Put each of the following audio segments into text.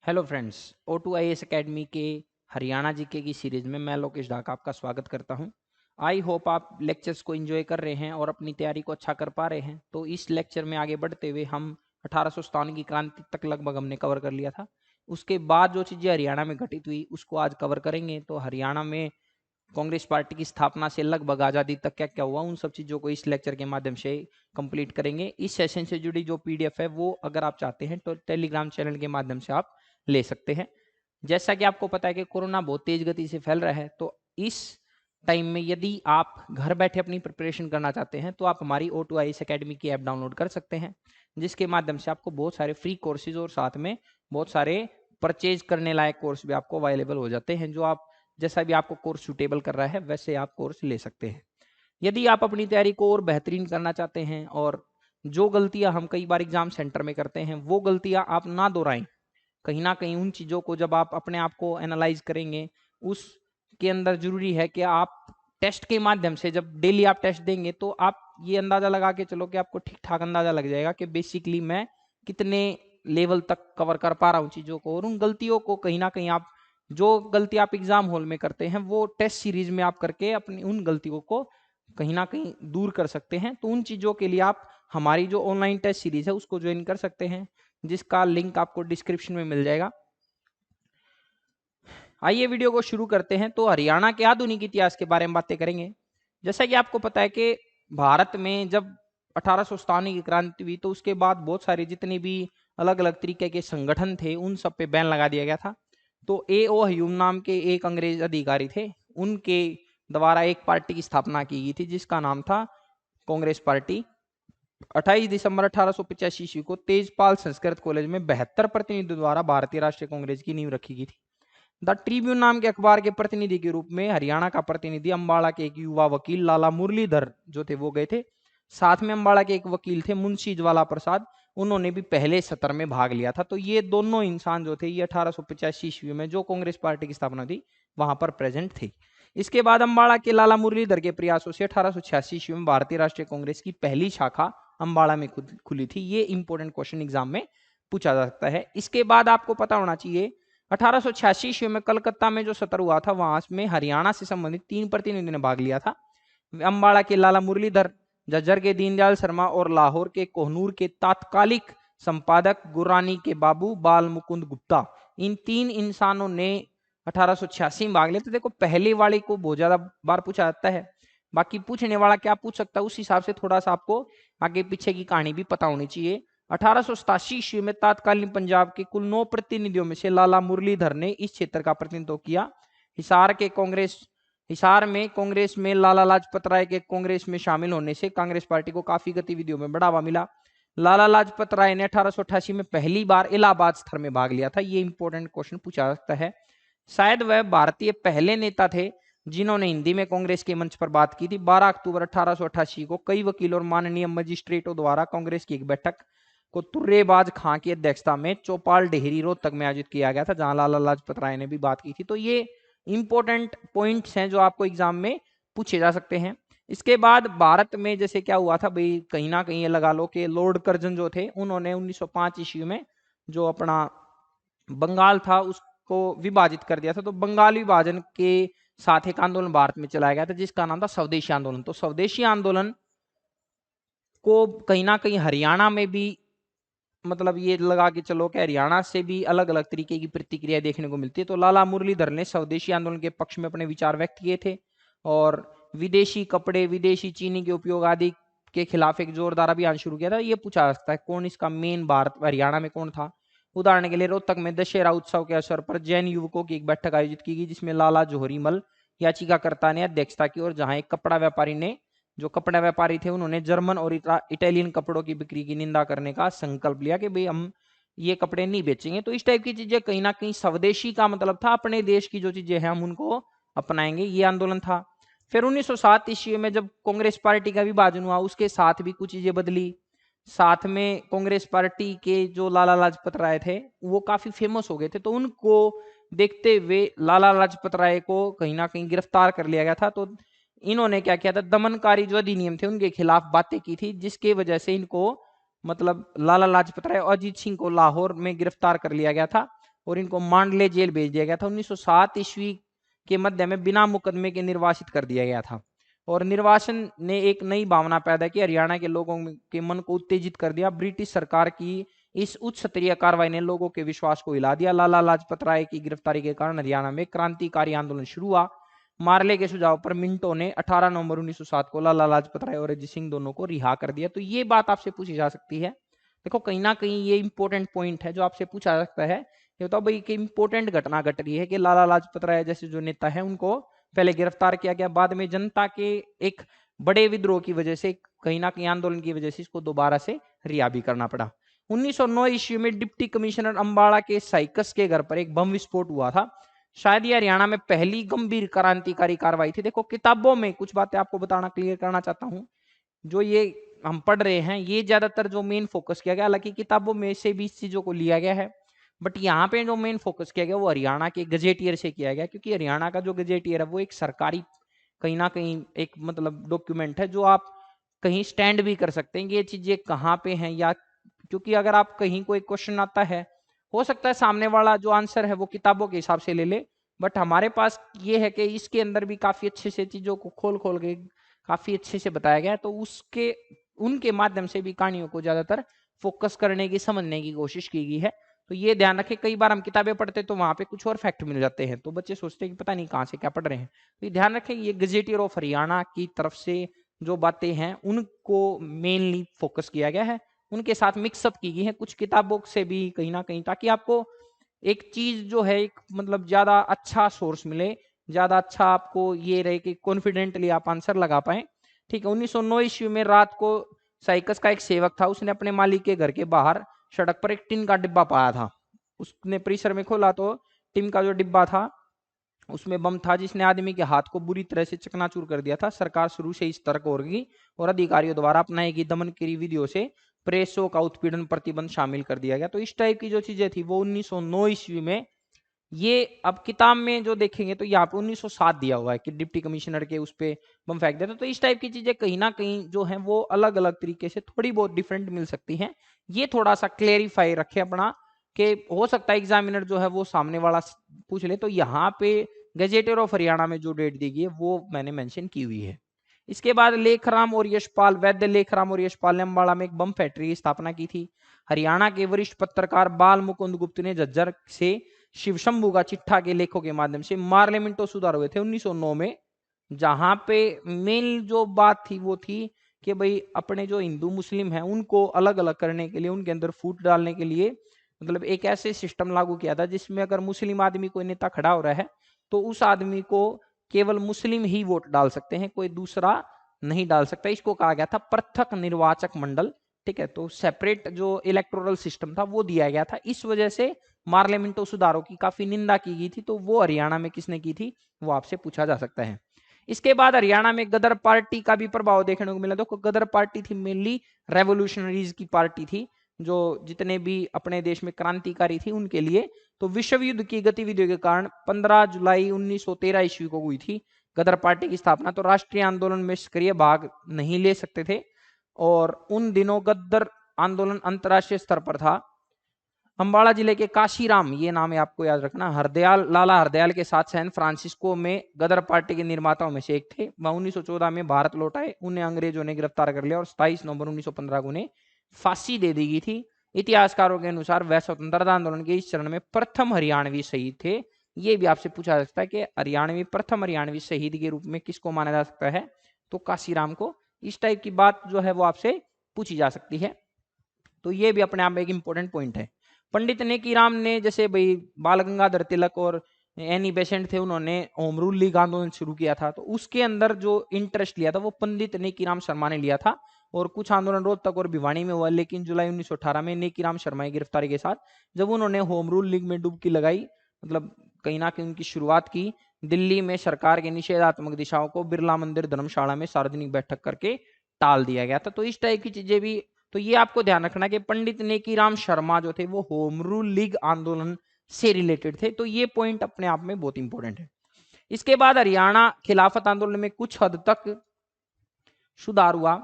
Hello friends, O2IAS academy के Haryana GK की series में मैं लोकेश ढाक आपका स्वागत करता हूं। आई होप आप लेक्चर्स को एंजॉय कर रहे हैं और अपनी तैयारी को अच्छा कर पा रहे हैं। तो इस लेक्चर में आगे बढ़ते हुए हम 1857 की क्रांति तक लगभग हमने कवर कर लिया था। उसके बाद जो चीज़ें हरियाणा में घटित हुई उसको आज कवर करेंगे। तो हरियाणा में कांग्रेस पार्टी की स्थापना से लगभग आज़ादी तक क्या क्या हुआ उन सब चीज़ों को इस लेक्चर के माध्यम से कंप्लीट करेंगे। इस सेशन से जुड़ी जो पीडीएफ है वो अगर आप चाहते हैं तो टेलीग्राम चैनल के माध्यम से आप ले सकते हैं। जैसा कि आपको पता है कि कोरोना बहुत तेज गति से फैल रहा है, तो इस टाइम में यदि आप घर बैठे अपनी प्रिपरेशन करना चाहते हैं तो आप हमारी O2IAS एकेडमी की ऐप डाउनलोड कर सकते हैं, जिसके माध्यम से आपको बहुत सारे फ्री कोर्सेज और साथ में बहुत सारे परचेज करने लायक कोर्स भी आपको अवेलेबल हो जाते हैं। जो आप जैसा भी आपको कोर्स सूटेबल कर रहा है वैसे आप कोर्स ले सकते हैं। यदि आप अपनी तैयारी को और बेहतरीन करना चाहते हैं और जो गलतियां हम कई बार एग्जाम सेंटर में करते हैं वो गलतियां आप ना दोहराएं, कहीं ना कहीं उन चीज़ों को जब आप अपने आप को एनालाइज करेंगे उसके अंदर जरूरी है कि आप टेस्ट के माध्यम से जब डेली आप टेस्ट देंगे तो आप ये अंदाजा लगा के चलो कि आपको ठीक ठाक अंदाजा लग जाएगा कि बेसिकली मैं कितने लेवल तक कवर कर पा रहा हूँ चीज़ों को। और उन गलतियों को कहीं ना कहीं आप जो गलती आप एग्जाम हॉल में करते हैं वो टेस्ट सीरीज में आप करके अपनी उन गलतियों को कहीं ना कहीं दूर कर सकते हैं। तो उन चीज़ों के लिए आप हमारी जो ऑनलाइन टेस्ट सीरीज है उसको ज्वाइन कर सकते हैं, जिसका लिंक आपको डिस्क्रिप्शन में मिल जाएगा। आइए वीडियो को शुरू करते हैं। तो हरियाणा के आधुनिक इतिहास के बारे में बातें करेंगे। जैसा कि आपको पता है कि भारत में जब 1857 की क्रांति हुई तो उसके बाद बहुत सारे जितने भी अलग अलग तरीके के संगठन थे उन सब पे बैन लगा दिया गया था। तो A.O. ह्यूम नाम के एक अंग्रेज अधिकारी थे, उनके द्वारा एक पार्टी की स्थापना की गई थी जिसका नाम था कांग्रेस पार्टी। 28 दिसंबर 1885 ईस्वी को तेजपाल संस्कृत कॉलेज में 72 प्रतिनिधियों द्वारा भारतीय राष्ट्रीय कांग्रेस की नींव रखी गई थी। द ट्रिब्यून नाम के अखबार के प्रतिनिधि के रूप में हरियाणा का प्रतिनिधि अम्बाड़ा के एक युवा वकील लाला मुरलीधर जो थे वो गए थे। साथ में अम्बाड़ा के एक वकील थे मुंशी ज्वाला प्रसाद, उन्होंने भी पहले सत्र में भाग लिया था। तो ये दोनों इंसान जो थे ये 1885 ईस्वी में जो कांग्रेस पार्टी की स्थापना थी वहां पर प्रेजेंट थे। इसके बाद अम्बाड़ा के लाला मुरलीधर के प्रयासों से 1886 ईस्वी में भारतीय राष्ट्रीय कांग्रेस की पहली शाखा अम्बाड़ा में खुली थी। ये इंपॉर्टेंट क्वेश्चन एग्जाम में पूछा जा सकता है। इसके बाद आपको पता होना चाहिए 1886 ईस्वी में कलकत्ता में जो सत्र हुआ था वहां में हरियाणा से संबंधित 3 प्रतिनिधियों ने भाग लिया था। अम्बाड़ा के लाला मुरलीधर, झज्जर के दीनदयाल शर्मा और लाहौर के कोहनूर के तात्कालिक संपादक गुरानी के बाबू बाल मुकुंद गुप्ता, इन 3 इंसानों ने 1886 में भाग लिया। तो देखो पहले वाले को बहुत ज्यादा बार पूछा जाता है, बाकी पूछने वाला क्या पूछ सकता है उस हिसाब से थोड़ा सा आपको आगे पीछे की कहानी भी पता होनी चाहिए। 1887 ईस्वी में तत्कालीन पंजाब के कुल 9 प्रतिनिधियों में से लाला मुरलीधर ने इस क्षेत्र का प्रतिनिधित्व किया। हिसार में कांग्रेस में लाला लाजपत राय के कांग्रेस में शामिल होने से कांग्रेस पार्टी को काफी गतिविधियों में बढ़ावा मिला। लाला लाजपत राय ने 1888 में पहली बार इलाहाबाद स्तर में भाग लिया था। ये इंपॉर्टेंट क्वेश्चन पूछा जा सकता है। शायद वह भारतीय पहले नेता थे जिन्होंने हिंदी में कांग्रेस के मंच पर बात की थी। 12 अक्टूबर 1888 को कई वकीलों और माननीय मजिस्ट्रेटों द्वारा कांग्रेस की एक बैठक को तुर्रेबाज खां की अध्यक्षता में चौपाल डेहरी रोहतक में आयोजित किया गया था, जहां लाला लाजपत राय ने भी बात की थी। तो ये इंपॉर्टेंट पॉइंट्स हैं जो आपको एग्जाम में पूछे जा सकते हैं। इसके बाद भारत में जैसे क्या हुआ था भाई, कहीं ना कहीं ये लगा लो कि लॉर्ड कर्जन जो थे उन्होंने 1905 ईस्वी में जो अपना बंगाल था उसको विभाजित कर दिया था। तो बंगाल विभाजन के साथ एक आंदोलन भारत में चलाया गया था जिसका नाम था स्वदेशी आंदोलन। तो स्वदेशी आंदोलन को कहीं ना कहीं हरियाणा में भी मतलब ये लगा के चलो कि हरियाणा से भी अलग अलग तरीके की प्रतिक्रिया देखने को मिलती है। तो लाला मुरलीधर ने स्वदेशी आंदोलन के पक्ष में अपने विचार व्यक्त किए थे और विदेशी कपड़े, विदेशी चीनी के उपयोग आदि के खिलाफ एक जोरदार अभियान शुरू किया था। ये पूछा जा सकता है कौन इसका मेन भारत हरियाणा में कौन था। उदाहरण के लिए रोहतक में दशहरा उत्सव के अवसर पर जैन युवकों की एक बैठक आयोजित की गई जिसमें लाला जोहरी मल याचिकाकर्ता ने अध्यक्षता की और जहां एक कपड़ा व्यापारी ने जो कपड़ा व्यापारी थे उन्होंने जर्मन और इटालियन कपड़ों की बिक्री की निंदा करने का संकल्प लिया कि भाई हम ये कपड़े नहीं बेचेंगे। तो इस टाइप की चीजें कहीं ना कहीं स्वदेशी का मतलब था अपने देश की जो चीजें हैं हम उनको अपनाएंगे, ये आंदोलन था। फिर 1907 ईस्वी में जब कांग्रेस पार्टी का विभाजन हुआ उसके साथ भी कुछ चीजें बदली। साथ में कांग्रेस पार्टी के जो लाला लाजपत राय थे वो काफी फेमस हो गए थे, तो उनको देखते हुए लाला लाजपत राय को कहीं ना कहीं गिरफ्तार कर लिया गया था। तो इन्होंने क्या किया था, दमनकारी जो अधिनियम थे उनके खिलाफ बातें की थी जिसके वजह से इनको मतलब लाला लाजपत राय और अजीत सिंह को लाहौर में गिरफ्तार कर लिया गया था। और इनको मांडले जेल भेज दिया गया था। 1907 ईस्वी के मध्य में बिना मुकदमे के निर्वासित कर दिया गया था। और निर्वासन ने एक नई भावना पैदा की, हरियाणा के लोगों के मन को उत्तेजित कर दिया। ब्रिटिश सरकार की इस उच्च स्तरीय कार्रवाई ने लोगों के विश्वास को हिला दिया। लाला लाजपत राय की गिरफ्तारी के कारण हरियाणा में क्रांतिकारी आंदोलन शुरू हुआ। मार्ले के सुझाव पर मिंटो ने 18 नवंबर 1907 को लाला लाजपत राय और अजीत सिंह दोनों को रिहा कर दिया। तो ये बात आपसे पूछी जा सकती है। देखो कहीं ना कहीं ये इंपॉर्टेंट पॉइंट है जो आपसे पूछा जा सकता है। ये बताओ भाई कि इंपॉर्टेंट घटना घट रही है कि लाला लाजपत राय जैसे जो नेता है उनको पहले गिरफ्तार किया गया, बाद में जनता के एक बड़े विद्रोह की वजह से, कहीं ना कहीं आंदोलन की वजह से इसको दोबारा से रिहा भी करना पड़ा। 1909 ईस्वी में डिप्टी कमिश्नर अंबाड़ा के साइकस के घर पर एक बम विस्फोट हुआ था। शायद ये हरियाणा में पहली गंभीर क्रांतिकारी कार्रवाई थी। देखो किताबों में कुछ बातें आपको बताना क्लियर करना चाहता हूं, जो ये हम पढ़ रहे हैं ये ज्यादातर जो मेन फोकस किया गया, हालांकि किताबों में से भी इस चीजों को लिया गया है, बट यहाँ पे जो मेन फोकस किया गया वो हरियाणा के गजेटियर से किया गया, क्योंकि हरियाणा का जो गजेटियर है वो एक सरकारी कहीं ना कहीं एक मतलब डॉक्यूमेंट है जो आप कहीं स्टैंड भी कर सकते हैं ये चीजें कहाँ पे हैं, या क्योंकि अगर आप कहीं कोई क्वेश्चन आता है, हो सकता है सामने वाला जो आंसर है वो किताबों के हिसाब से ले ले, बट हमारे पास ये है कि इसके अंदर भी काफी अच्छे से चीजों को खोल खोल के काफी अच्छे से बताया गया है। तो उसके उनके माध्यम से भी कहानियों को ज्यादातर फोकस करने की समझने की कोशिश की गई है। तो ये ध्यान रखें, कई बार हम किताबें पढ़ते तो वहां पे कुछ और फैक्ट मिल जाते हैं, तो बच्चे सोचते हैं कि पता नहीं कहाँ से क्या पढ़ रहे हैं। तो ये ध्यान रखें, ये गजेटियर ऑफ हरियाणा की तरफ से जो बातें हैं उनको मेनली फोकस किया गया है, उनके साथ मिक्सअप की गई है कुछ किताबों से भी कहीं ना कहीं, ताकि आपको एक चीज जो है एक मतलब ज्यादा अच्छा सोर्स मिले, ज्यादा अच्छा आपको ये रहे कि कॉन्फिडेंटली आप आंसर लगा पाए। ठीक है। 1909 ईस्वी में रात को साइकस का एक सेवक था, उसने अपने मालिक के घर के बाहर सड़क पर एक टिन का डिब्बा पाया था। उसने परिसर में खोला तो टिन का जो डिब्बा था उसमें बम था, जिसने आदमी के हाथ को बुरी तरह से चकनाचूर कर दिया था। सरकार शुरू से इस तर्क होगी और अधिकारियों द्वारा अपनाई गई दमनकारी विधियों से प्रेसों का उत्पीड़न प्रतिबंध शामिल कर दिया गया। तो इस टाइप की जो चीजें थी वो 1909 ईस्वी में, ये अब किताब में जो देखेंगे तो यहाँ पे 1907 दिया हुआ है कि डिप्टी कमिश्नर के उस पे बम फेंक देते। तो इस टाइप की चीजें कहीं ना कहीं जो है वो अलग अलग तरीके से थोड़ी बहुत डिफरेंट मिल सकती हैं। ये थोड़ा सा क्लेरिफाई रखे अपना, कि हो सकता है एग्जामिनर जो है वो सामने वाला पूछ ले। तो यहाँ पे गजेटियर ऑफ हरियाणा में जो डेट दी गई है वो मैंने मेंशन की हुई है। इसके बाद लेखराम और यशपाल, वैद्य लेखराम और यशपाल ने अम्बाड़ा में एक बम फैक्ट्री की स्थापना की थी। हरियाणा के वरिष्ठ पत्रकार बाल मुकुंद गुप्त ने झज्जर से शिव शंभू का चिट्ठा के लेखों के माध्यम से मार्लियामेंटो सुधार हुए थे 1909 में, जहां पे मेन जो बात थी वो थी कि भाई अपने जो हिंदू मुस्लिम हैं उनको अलग अलग करने के लिए, उनके अंदर फूट डालने के लिए मतलब एक ऐसे सिस्टम लागू किया था जिसमें अगर मुस्लिम आदमी कोई नेता खड़ा हो रहा है तो उस आदमी को केवल मुस्लिम ही वोट डाल सकते हैं, कोई दूसरा नहीं डाल सकता। इसको कहा गया था पृथक निर्वाचक मंडल। ठीक है। तो सेपरेट जो इलेक्टोरल सिस्टम था वो दिया गया था। इस वजह से मार्लियामेंटो सुधारों की काफी निंदा की गई थी। तो वो हरियाणा में किसने की थी वो आपसे पूछा जा सकता है। इसके बाद हरियाणा में गदर पार्टी का भी प्रभाव देखने को मिला। देखो गदर पार्टी थी मेनली रेवोल्यूशनरीज की पार्टी थी, जो जितने भी अपने देश में क्रांतिकारी थी उनके लिए। तो विश्व युद्ध की गतिविधियों के कारण 15 जुलाई 1913 ईस्वी को हुई थी गदर पार्टी की स्थापना। तो राष्ट्रीय आंदोलन में सक्रिय भाग नहीं ले सकते थे, और उन दिनों गदर आंदोलन अंतरराष्ट्रीय स्तर पर था। अंबाला जिले के काशीराम, ये नाम है आपको याद रखना, हरदयाल लाला हरदयाल के साथ सैन फ्रांसिस्को में गदर पार्टी के निर्माताओं में से एक थे। वह 1914 में भारत लौट आए, उन्हें अंग्रेजों ने गिरफ्तार कर लिया और 27 नवंबर 1915 को उन्हें फांसी दे दी गई थी। इतिहासकारों के अनुसार वह स्वतंत्रता आंदोलन के इस चरण में प्रथम हरियाणवी शहीद थे। ये भी आपसे पूछा जा सकता है कि प्रथम हरियाणवी शहीद के रूप में किसको माना जा सकता है, तो काशीराम को। इस टाइप की बात जो है वो आपसे पूछी जा सकती है। तो ये भी अपने आप में एक इंपॉर्टेंट पॉइंट है। पंडित नेकीराम ने, जैसे भाई बाल गंगाधर तिलक और एनी बेसेंट थे, उन्होंने होम रूल लीग आंदोलन शुरू किया था, तो उसके अंदर जो इंटरेस्ट लिया था वो पंडित नेकीराम शर्मा ने लिया था। और कुछ आंदोलन रोहतक और भिवानी में हुआ, लेकिन जुलाई 1918 में नेकीराम शर्मा की गिरफ्तारी के साथ जब उन्होंने होम रूल लीग में डुबकी लगाई, मतलब कहीं ना कहीं उनकी शुरुआत की, दिल्ली में सरकार के निषेधात्मक दिशाओं को बिरला मंदिर धर्मशाला में सार्वजनिक बैठक करके टाल दिया गया था। तो इस टाइप की चीजें भी, तो ये आपको ध्यान रखना कि पंडित नेकीराम शर्मा जो थे वो होम रूल लीग आंदोलन से रिलेटेड थे। तो ये पॉइंट अपने आप में बहुत इंपॉर्टेंट है। इसके बाद हरियाणा खिलाफत आंदोलन में कुछ हद तक सुधार हुआ।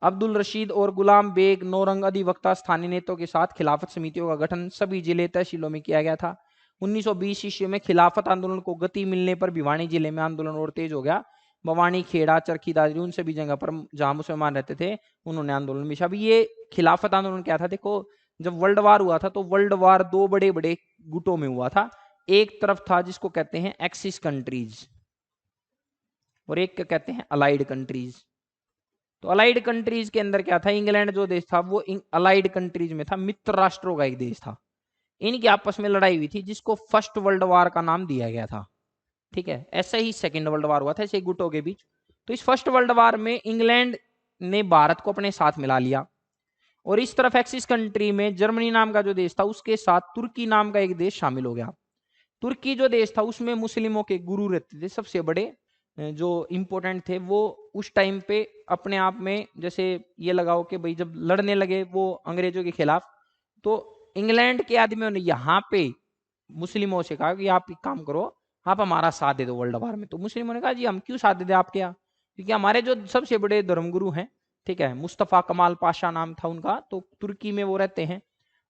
अब्दुल रशीद और गुलाम बेग नौरंग अधिवक्ता स्थानीय नेताओं के साथ खिलाफत समितियों का गठन सभी जिले तहसीलों में किया गया था। 1920 ईस्वी में खिलाफत आंदोलन को गति मिलने पर भिवानी जिले में आंदोलन और तेज हो गया। बवानी, खेड़ा, चरखी दादरी उन सभी जगह पर जहां मुसलमान रहते थे उन्होंने आंदोलन में। अभी ये खिलाफत आंदोलन क्या था, देखो जब वर्ल्ड वार हुआ था तो वर्ल्ड वार दो बड़े बड़े गुटों में हुआ था। एक तरफ था जिसको कहते हैं एक्सिस कंट्रीज और एक क्या कहते हैं अलाइड कंट्रीज। तो अलाइड कंट्रीज के अंदर क्या था, इंग्लैंड जो देश था वो अलाइड कंट्रीज में था, मित्र राष्ट्रों का एक देश था। इनकी आपस में लड़ाई हुई थी जिसको फर्स्ट वर्ल्ड वार का नाम दिया गया था। ठीक है, ऐसे ही सेकेंड वर्ल्ड वार हुआ था ऐसे गुटों के बीच। तो इस फर्स्ट वर्ल्ड वार में इंग्लैंड ने भारत को अपने साथ मिला लिया और इस तरफ एक्सिस कंट्री में जर्मनी नाम का जो देश था उसके साथ तुर्की नाम का एक देश शामिल हो गया। तुर्की जो देश था उसमें मुस्लिमों के गुरु रहते थे, सबसे बड़े जो इंपॉर्टेंट थे वो उस टाइम पे अपने आप में, जैसे ये लगाओ कि भाई जब लड़ने लगे वो अंग्रेजों के खिलाफ, तो इंग्लैंड के आदमियों ने यहाँ पे मुस्लिमों से कहा कि आप एक काम करो, आप हमारा साथ दे दो वर्ल्ड वार में। तो मुस्लिमों ने कहा जी हम क्यों साथ दे दे आपके यहाँ, क्योंकि हमारे जो सबसे बड़े धर्मगुरु हैं, ठीक है, मुस्तफ़ा कमाल पाशा नाम था उनका, तो तुर्की में वो रहते हैं,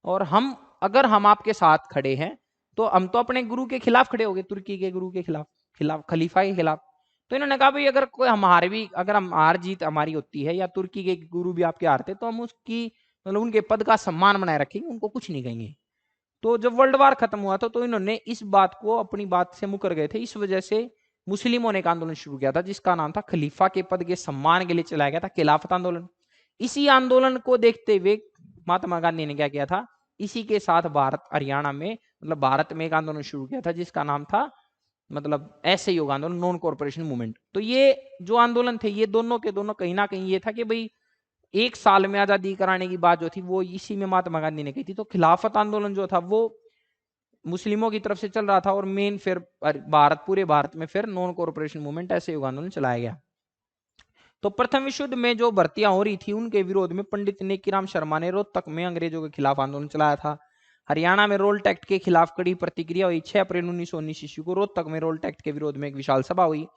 और हम अगर हम आपके साथ खड़े हैं तो हम तो अपने गुरु के खिलाफ खड़े हो गए, तुर्की के गुरु के खिलाफ खलीफा के खिलाफ। तो इन्होंने कहा भाई अगर कोई हमारे भी, अगर हम हार जीत हमारी होती है या तुर्की के गुरु भी आपके हारते तो हम उसकी मतलब उनके पद का सम्मान बनाए रखेंगे, उनको कुछ नहीं कहेंगे। तो जब वर्ल्ड वार खत्म हुआ था तो इन्होंने इस बात को अपनी बात से मुकर गए थे। इस वजह से मुस्लिमों ने एक आंदोलन शुरू किया था जिसका नाम था खलीफा के पद के सम्मान के लिए चलाया गया था खिलाफत आंदोलन। इसी आंदोलन को देखते हुए महात्मा गांधी ने क्या किया था, इसी के साथ भारत हरियाणा में मतलब भारत में एक आंदोलन शुरू किया था जिसका नाम था मतलब ऐसे योग आंदोलन, नॉन कॉर्पोरेशन मूवमेंट। तो ये जो आंदोलन थे ये दोनों के दोनों कहीं ना कहीं ये था कि भाई एक साल में आजादी कराने की बात जो थी वो इसी में महात्मा गांधी ने कही थी। तो खिलाफत आंदोलन जो था वो मुस्लिमों की तरफ से चल रहा था और मेन फिर पूरे भारत में फिर नॉन कॉर्पोरेशन मूवमेंट ऐसे युग आंदोलन चलाया गया। तो प्रथम विश्व युद्ध में जो भर्तियां हो रही थी उनके विरोध में पंडित नेकीराम शर्मा ने रोहतक में अंग्रेजों के खिलाफ आंदोलन चलाया था। हरियाणा में रोल्ट एक्ट के खिलाफ कड़ी प्रतिक्रिया हुई। 6 अप्रैल 1919 ईस्वी को रोहतक में रोल्ट एक्ट के विरोध में एक विशाल सभा हुई।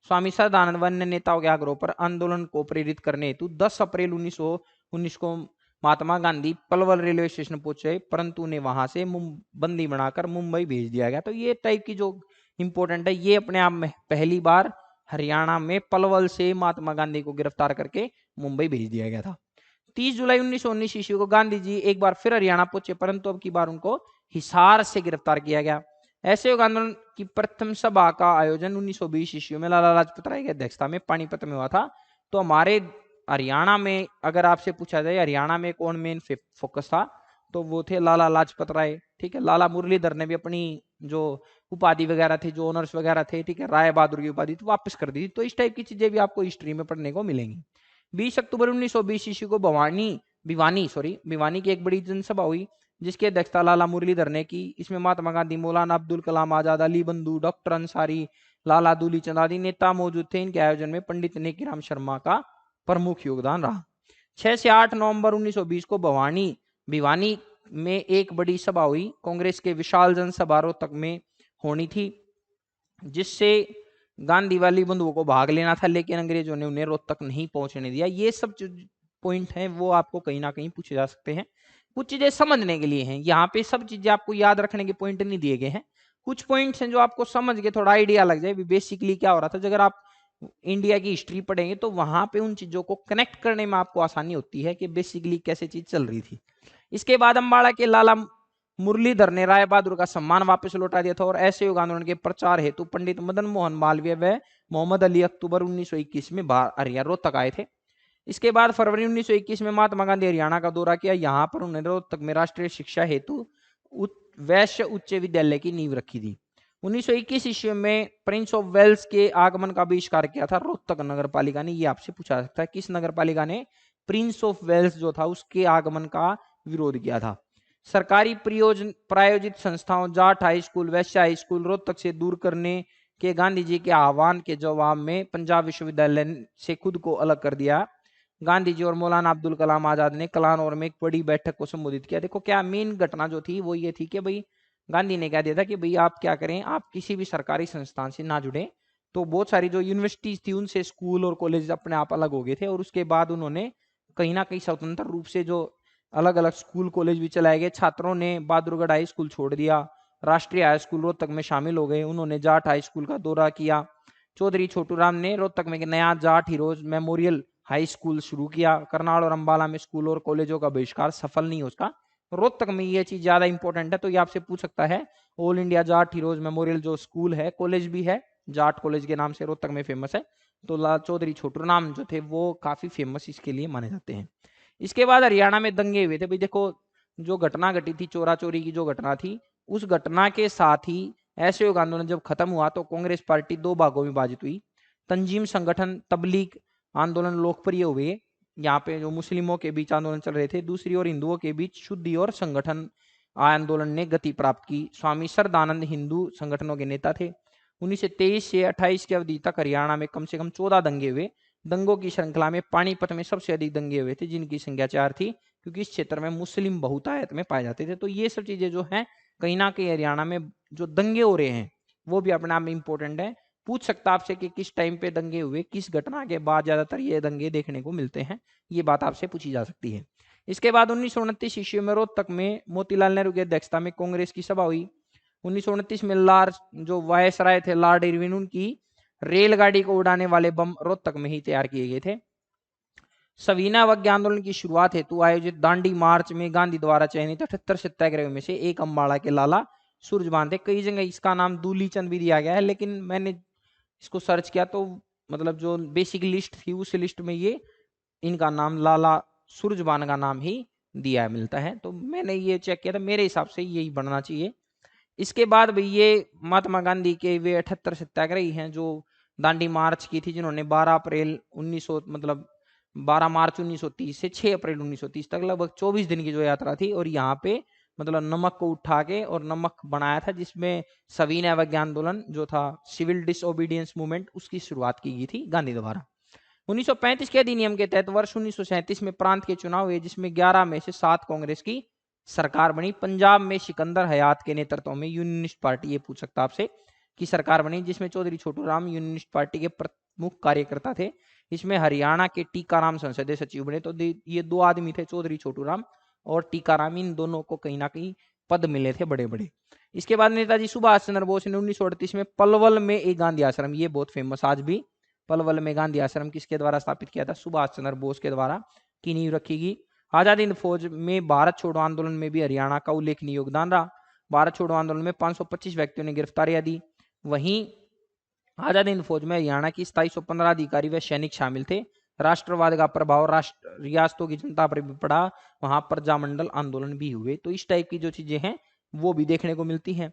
स्वामी सदानंद व अन्य नेताओं के आग्रह पर आंदोलन को प्रेरित करने हेतु 10 अप्रैल 1919 को महात्मा गांधी पलवल रेलवे स्टेशन पहुंचे, परंतु उन्हें वहां से बंदी बनाकर मुंबई भेज दिया गया। तो ये टाइप की जो इंपॉर्टेंट है, ये अपने आप में पहली बार हरियाणा में पलवल से महात्मा गांधी को गिरफ्तार करके मुंबई भेज दिया गया था। 30 जुलाई 1919 ईस्वी को गांधी जी एक बार फिर हरियाणा पहुंचे, परंतु अब की बार उनको हिसार से गिरफ्तार किया गया। ऐसे आंदोलन की प्रथम सभा का आयोजन 1920 ईस्वी में लाला लाजपत राय की अध्यक्षता में पानीपत में हुआ था। तो हमारे हरियाणा में अगर आपसे पूछा जाए हरियाणा में कौन मेन फोकस था तो वो थे लाला लाजपत राय। ठीक है, लाला मुरलीधर ने भी अपनी जो उपाधि वगैरह थी, जो ऑनर्स वगैरह थे, ठीक है, राय बहादुर की उपाधि तो वापस कर दी। तो इस टाइप की चीजें भी आपको हिस्ट्री में पढ़ने को मिलेंगी। 20 अक्टूबर 1920 ईस्वी को भिवानी की एक बड़ी जनसभा हुई जिसकी अध्यक्षता लाला मुरलीधर ने की। इसमें महात्मा गांधी, मौलाना अब्दुल कलाम आजाद, अली बंधु, डॉक्टर अंसारी, लाला दूली चंद आदि नेता मौजूद थे। इनके आयोजन में पंडित नेकीराम शर्मा का प्रमुख योगदान रहा। 6 से 8 नवंबर 1920 को भिवानी में एक बड़ी सभा हुई। कांग्रेस के विशाल जनसभा रोहतक में होनी थी जिससे गांधी वाली बंधुओं को भाग लेना था, लेकिन अंग्रेजों ने उन्हें रोहतक नहीं पहुंचने दिया। ये सब जो पॉइंट हैं वो आपको कहीं ना कहीं पूछे जा सकते हैं, कुछ चीजें समझने के लिए हैं। यहाँ पे सब चीजें आपको याद रखने के पॉइंट नहीं दिए गए हैं, कुछ पॉइंट्स हैं जो आपको समझ के थोड़ा आइडिया लग जाए बेसिकली क्या हो रहा था। अगर आप इंडिया की हिस्ट्री पढ़ेंगे तो वहां पे उन चीजों को कनेक्ट करने में आपको आसानी होती है कि बेसिकली कैसे चीज चल रही थी। इसके बाद अम्बाड़ा के लाला मुरलीधर ने राय बहादुर का सम्मान वापस लौटा दिया था और ऐसे युग आंदोलन के प्रचार हेतु पंडित मदन मोहन मालवीय व मोहम्मद अली अक्टूबर 1921 में हरियाणा रोहतक आए थे। इसके बाद फरवरी 1921 में महात्मा गांधी हरियाणा का दौरा किया। यहाँ पर उन्होंने रोहतक में राष्ट्रीय शिक्षा हेतु वैश्य उच्च विद्यालय की नींव रखी थी। 1921 ईस्वी में प्रिंस ऑफ वेल्स के आगमन का बहिष्कार किया था रोहतक नगर पालिका ने। ये आपसे पूछा सकता है किस नगर पालिका ने प्रिंस ऑफ वेल्स जो था उसके आगमन का विरोध किया था। सरकारी प्रायोजित संस्थाओं जाट हाई स्कूल, वैश्य हाई स्कूल रोहतक से दूर करने के गांधी जी के आह्वान के जवाब में पंजाब विश्वविद्यालय से खुद को अलग कर दिया। गांधी जी और मौलाना अब्दुल कलाम आजाद ने कलानौर में एक बड़ी बैठक को संबोधित किया। देखो क्या मेन घटना जो थी वो ये थी कि भाई गांधी ने कह दिया था कि भाई आप क्या करें, आप किसी भी सरकारी संस्थान से ना जुड़े। तो बहुत सारी जो यूनिवर्सिटीज थी उनसे स्कूल और कॉलेज अपने आप अलग हो गए थे और उसके बाद उन्होंने कहीं ना कहीं स्वतंत्र रूप से जो अलग अलग स्कूल कॉलेज भी चलाए गए। छात्रों ने बहादुरगढ़ हाई स्कूल छोड़ दिया राष्ट्रीय हाई स्कूल रोहतक में शामिल हो गए। उन्होंने जाट हाई स्कूल का दौरा किया। चौधरी छोटूराम ने रोहतक में एक नया Jat heroes memorial high school शुरू किया। करनाल और अंबाला में स्कूल और कॉलेजों का बहिष्कार सफल नहीं हो सका। रोहतक में ये चीज ज्यादा इंपॉर्टेंट है, तो ये आपसे पूछ सकता है। All India Jat heroes memorial जो स्कूल है, कॉलेज भी है, जाट कॉलेज के नाम से रोहतक में फेमस है। तो चौधरी छोटूराम जो थे वो काफी फेमस इसके लिए माने जाते हैं। इसके बाद हरियाणा में दंगे हुए थे। भाई देखो, जो घटना घटी थी, चोरा चोरी की जो घटना थी, उस घटना के साथ ही असहयोग आंदोलन जब खत्म हुआ तो कांग्रेस पार्टी दो भागों में विभाजित हुई। तंजीम संगठन तबलीग आंदोलन लोकप्रिय हुए, यहाँ पे जो मुस्लिमों के बीच आंदोलन चल रहे थे, दूसरी ओर हिंदुओं के बीच शुद्धि और संगठन आंदोलन ने गति प्राप्त की। स्वामी सरदानंद हिंदू संगठनों के नेता थे। 1923 से 28 की अवधि तक हरियाणा में कम से कम 14 दंगे हुए। दंगों की श्रृंखला में पानीपत में सबसे अधिक दंगे हुए थे, जिनकी संख्या 4 थी, क्योंकि इस क्षेत्र में मुस्लिम बहुतायत में पाए जाते थे। तो ये सब चीजें जो हैं, कहीं ना कहीं हरियाणा में जो दंगे हो रहे हैं वो भी अपने आप में इंपॉर्टेंट है। पूछ सकता आपसे कि किस टाइम पे दंगे हुए, किस घटना के बाद ज्यादातर ये दंगे देखने को मिलते हैं, ये बात आपसे पूछी जा सकती है। इसके बाद 1929 ईस्वी में रोहतक में मोतीलाल नेहरू की अध्यक्षता में कांग्रेस की सभा हुई। 1929 में लॉर्ड जो वायसराय थे, लॉर्ड इरविन, उनकी रेलगाड़ी को उड़ाने वाले बम रोहतक में ही तैयार किए गए थे। सविनय अवज्ञा आंदोलन की शुरुआत हेतु आयोजित दांडी मार्च में गांधी द्वारा चयनित 78 सत्याग्रह में से एक अम्बाड़ा के लाला सूरजभान थे। कई जगह इसका नाम दूलीचंद भी दिया गया है, लेकिन मैंने इसको सर्च किया तो मतलब जो बेसिक लिस्ट थी उस लिस्ट में ये इनका नाम लाला सूरजभान का नाम ही दिया मिलता है। तो मैंने ये चेक किया था, मेरे हिसाब से यही बनना चाहिए। इसके बाद भी ये महात्मा गांधी के वे 78 सत्याग्रही हैं जो दांडी मार्च की थी, जिन्होंने 12 अप्रैल 1900 मतलब 12 मार्च 1930 से 6 अप्रैल 1930 तक लगभग 24 दिन की जो यात्रा थी, और यहाँ पे मतलब नमक को उठा के और नमक बनाया था, जिसमें सविनय अवज्ञा आंदोलन जो था, सिविल डिसओबीडियंस मूवमेंट, उसकी शुरुआत की गई थी गांधी द्वारा। 1935 के अधिनियम के तहत वर्ष 1937 में प्रांत के चुनाव हुए, जिसमें 11 में से 7 कांग्रेस की सरकार बनी। पंजाब में सिकंदर हयात के नेतृत्व में यूनियनिस्ट पार्टी, ये पूछ सकता आपसे, की सरकार बनी, जिसमें चौधरी छोटूराम यूनियनिस्ट पार्टी के प्रमुख कार्यकर्ता थे। इसमें हरियाणा के टीकाराम संसदीय सचिव बने। तो ये दो आदमी थे, चौधरी छोटूराम और टीकाराम, इन दोनों को कहीं ना कहीं पद मिले थे बड़े बड़े। इसके बाद नेताजी सुभाष चंद्र बोस ने 1938 में पलवल में एक गांधी आश्रम, ये बहुत फेमस आज भी, पलवल में गांधी आश्रम किसके द्वारा स्थापित किया था? सुभाष चंद्र बोस के द्वारा की नींव रखी गई। आजाद हिंद फौज में भारत छोड़ो आंदोलन में भी हरियाणा का उल्लेखनीय योगदान रहा। भारत छोड़ो आंदोलन में 525 व्यक्तियों ने गिरफ्तारियां दी। वहीं आजाद हिंद फौज में हरियाणा की 2715 अधिकारी व सैनिक शामिल थे। राष्ट्रवाद का प्रभाव रियासतों की जनता पर भी पड़ा, वहां प्रजामंडल आंदोलन भी हुए। तो इस टाइप की जो चीजें हैं वो भी देखने को मिलती हैं।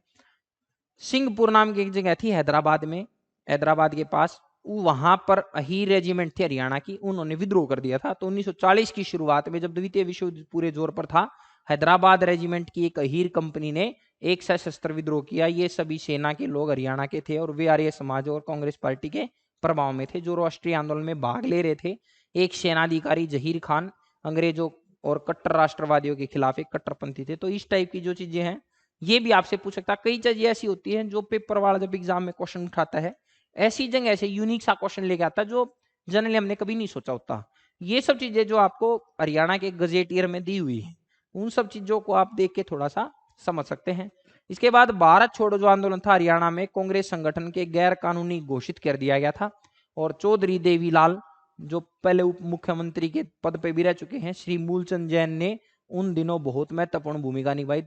सिंहपुर नाम की एक जगह थी हैदराबाद में, हैदराबाद के पास, वहां पर अहीर रेजिमेंट थी हरियाणा की, उन्होंने विद्रोह कर दिया था। तो 1940 की शुरुआत में जब द्वितीय विश्व युद्ध पूरे जोर पर था, हैदराबाद रेजिमेंट की एक अहीर कंपनी ने एक सशस्त्र विद्रोह किया। ये सभी सेना के लोग हरियाणा के थे और वे आर्य समाज और कांग्रेस पार्टी के प्रभाव में थे, जो राष्ट्रीय आंदोलन में भाग ले रहे थे। एक सेनाधिकारी जहीर खान अंग्रेजों और कट्टर राष्ट्रवादियों के खिलाफ एक कट्टरपंथी थे। तो इस टाइप की जो चीजें हैं ये भी आपसे पूछ सकता है। कई चीजें ऐसी होती हैं जो पेपर वाला जब एग्जाम में क्वेश्चन उठाता है, ऐसी जगह ऐसे यूनिक सा क्वेश्चन लेके आता है जो जनरली हमने कभी नहीं सोचा होता। ये सब चीजें जो आपको हरियाणा के गजेटियर में दी हुई है, उन सब चीजों को आप देख के थोड़ा सा समझ सकते हैं। इसके बाद भारत छोड़ो जो आंदोलन था हरियाणा में कांग्रेस संगठन के गैर कानूनी घोषित कर दिया गया था, और चौधरी देवीलाल जो पहले उप मुख्यमंत्री के पद पर भी रह चुके हैं, श्री मूलचंद जैन ने उन दिनों बहुत महत्वपूर्ण भूमिका निभाई।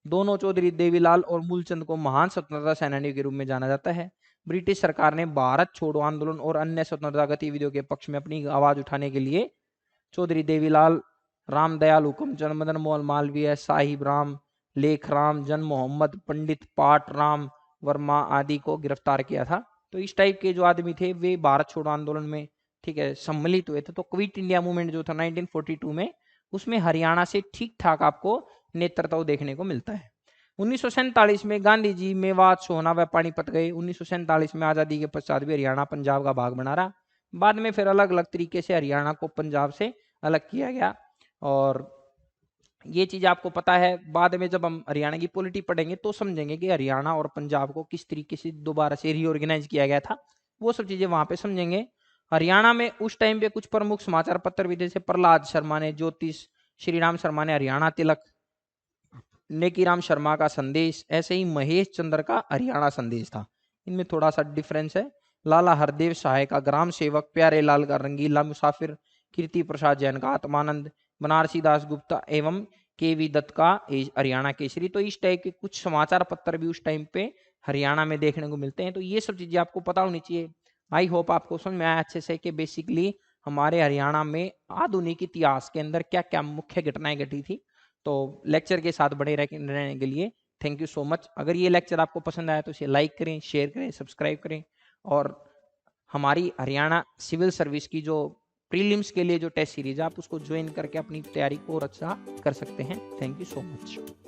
दोनों चौधरी देवीलाल और मूलचंद को महान स्वतंत्रता सेनानियों के रूप में जाना जाता है। ब्रिटिश सरकार ने भारत छोड़ो आंदोलन और अन्य स्वतंत्रता गतिविधियों के पक्ष में अपनी आवाज उठाने के लिए चौधरी देवीलाल, रामदयाल हुकुमचंद, मदन मोहन मालवीय, साहिब राम, लेखराम, जन मोहम्मद, पंडित पाट राम वर्मा आदि को गिरफ्तार किया था। तो इस टाइप के जो आदमी थे वे भारत छोड़ो आंदोलन में, ठीक है, सम्मिलित हुए थे। तो क्विट इंडिया मूवमेंट जो था 1942 में, उसमें हरियाणा से ठीक ठाक आपको नेतृत्व देखने को मिलता है। 1947 में गांधी जी मेवात, सोहना व पानीपत गए। 1947 में आजादी के पश्चात भी हरियाणा पंजाब का भाग बना रहा। बाद में फिर अलग अलग तरीके से हरियाणा को पंजाब से अलग किया गया, और ये चीज आपको पता है। बाद में जब हम हरियाणा की पॉलिटी पढ़ेंगे तो समझेंगे कि हरियाणा और पंजाब को किस तरीके से दोबारा से रीऑर्गेनाइज किया गया था, वो सब चीजें वहां पे समझेंगे। हरियाणा में उस टाइम पे कुछ प्रमुख समाचार पत्र भी, जैसे प्रहलाद शर्मा ने, ज्योतिष श्रीराम शर्मा ने हरियाणा तिलक नेकीराम शर्मा का संदेश, ऐसे ही महेश चंद्र का हरियाणा संदेश था। इनमें थोड़ा सा डिफरेंस है। लाला हरदेव सहाय का ग्राम सेवक, प्यारे लाल का रंगीला मुसाफिर, कीर्ति प्रसाद जैन का आत्मानंद, बनारसी दास गुप्ता एवं के.वी. दत्त का हरियाणा केसरी। तो इस टाइप के कुछ समाचार पत्र भी उस टाइम पे हरियाणा में देखने को मिलते हैं। तो ये सब चीजें आपको पता होनी चाहिए। आई होप आपको समझ में आया अच्छे से कि बेसिकली हमारे हरियाणा में आधुनिक इतिहास के अंदर क्या क्या मुख्य घटनाएं घटी थी। तो लेक्चर के साथ बने रहने के लिए थैंक यू सो मच। अगर ये लेक्चर आपको पसंद आया तो इसे लाइक करें, शेयर करें, सब्सक्राइब करें। और हमारी हरियाणा सिविल सर्विस की जो प्रीलिम्स के लिए जो टेस्ट सीरीज है, आप उसको ज्वाइन करके अपनी तैयारी को और अच्छा कर सकते हैं। Thank you so much.